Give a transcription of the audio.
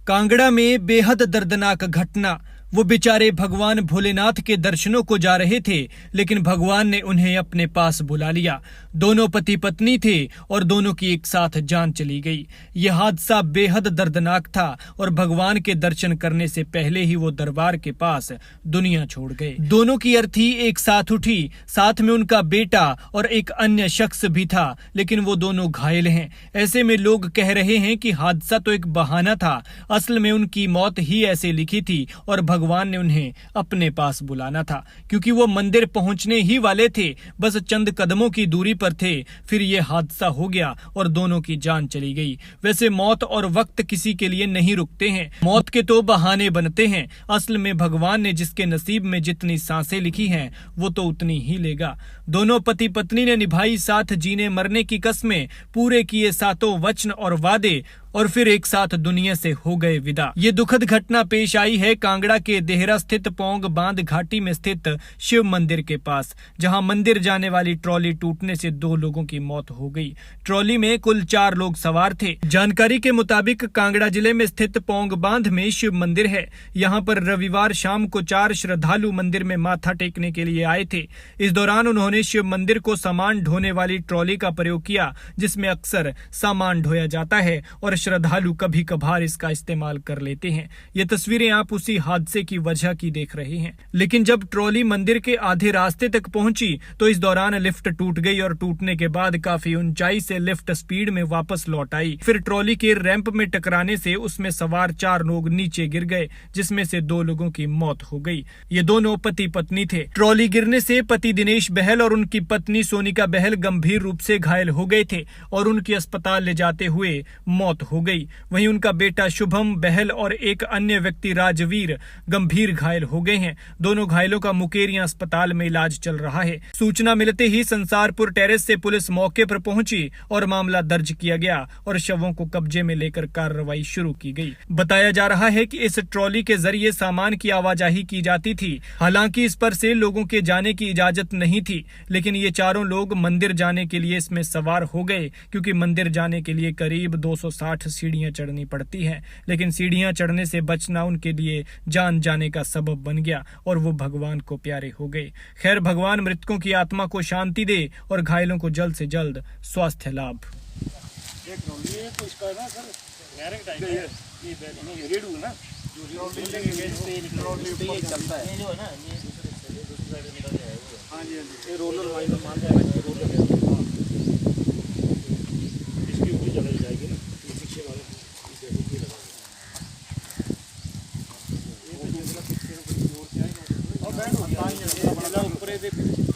कांगड़ा में बेहद दर्दनाक घटना। वो बेचारे भगवान भोलेनाथ के दर्शनों को जा रहे थे, लेकिन भगवान ने उन्हें अपने पास बुला लिया। दोनों पति पत्नी थे और दोनों की एक साथ जान चली गई। ये हादसा बेहद दर्दनाक था और भगवान के दर्शन करने से पहले ही वो दरबार के पास दुनिया छोड़ गए। दोनों की अर्थी एक साथ उठी, साथ में उनका बेटा और एक अन्य शख्स भी था, लेकिन वो दोनों घायल हैं। ऐसे में लोग कह रहे हैं कि हादसा तो एक बहाना था, असल में उनकी मौत ही ऐसे लिखी थी और भगवान ने उन्हें अपने पास बुलाना था, क्योंकि वो मंदिर पहुंचने ही वाले थे, बस चंद कदमों की दूरी पर थे। फिर ये हादसा हो गया और दोनों की जान चली गई। वैसे मौत और वक्त किसी के लिए नहीं रुकते हैं, मौत के तो बहाने बनते हैं। असल में भगवान ने जिसके नसीब में जितनी सांसें लिखी हैं, वो तो उतनी ही लेगा। दोनों पति पत्नी ने निभाई साथ जीने मरने की कस्में, पूरे किए सातों वचन और वादे, और फिर एक साथ दुनिया से हो गए विदा। ये दुखद घटना पेश आई है कांगड़ा के देहरा स्थित पोंग बांध घाटी में स्थित शिव मंदिर के पास, जहां मंदिर जाने वाली ट्रॉली टूटने से 2 लोगों की मौत हो गई। ट्रॉली में कुल 4 लोग सवार थे। जानकारी के मुताबिक कांगड़ा जिले में स्थित पोंग बांध में शिव मंदिर है। यहाँ पर रविवार शाम को 4 श्रद्धालु मंदिर में माथा टेकने के लिए आए थे। इस दौरान उन्होंने शिव मंदिर को सामान ढोने वाली ट्रॉली का प्रयोग किया, जिसमें अक्सर सामान ढोया जाता है और श्रद्धालु कभी कभार इसका इस्तेमाल कर लेते हैं। ये तस्वीरें आप उसी हादसे की वजह की देख रहे हैं। लेकिन जब ट्रॉली मंदिर के आधे रास्ते तक पहुंची तो इस दौरान लिफ्ट टूट गई और टूटने के बाद काफी ऊंचाई से लिफ्ट स्पीड में वापस लौट आई। फिर ट्रॉली के रैंप में टकराने से उसमें सवार 4 लोग नीचे गिर गए, जिसमें से 2 लोगों की मौत हो गई। ये दोनों पति पत्नी थे। ट्रॉली गिरने से पति दिनेश बहल और उनकी पत्नी सोनिका बहल गंभीर रूप से घायल हो गए थे और उनकी अस्पताल ले जाते हुए मौत हो गई। वहीं उनका बेटा शुभम बहल और एक अन्य व्यक्ति राजवीर गंभीर घायल हो गए हैं। दोनों घायलों का मुकेरियां अस्पताल में इलाज चल रहा है। सूचना मिलते ही संसारपुर टेरेस से पुलिस मौके पर पहुंची और मामला दर्ज किया गया और शवों को कब्जे में लेकर कार्रवाई शुरू की गई। बताया जा रहा है कि इस ट्रॉली के जरिए सामान की आवाजाही की जाती थी। हालांकि इस पर से लोगों के जाने की इजाजत नहीं थी, लेकिन ये चारों लोग मंदिर जाने के लिए इसमें सवार हो गए, क्योंकि मंदिर जाने के लिए करीब 260 सीढ़ियां चढ़नी पड़ती हैं। लेकिन सीढ़ियां चढ़ने से बचना उनके लिए जान जाने का सबब बन गया और वो भगवान को प्यारे हो गए। खैर, भगवान मृतकों की आत्मा को शांति दे और घायलों को जल्द से जल्द स्वास्थ्य लाभ। और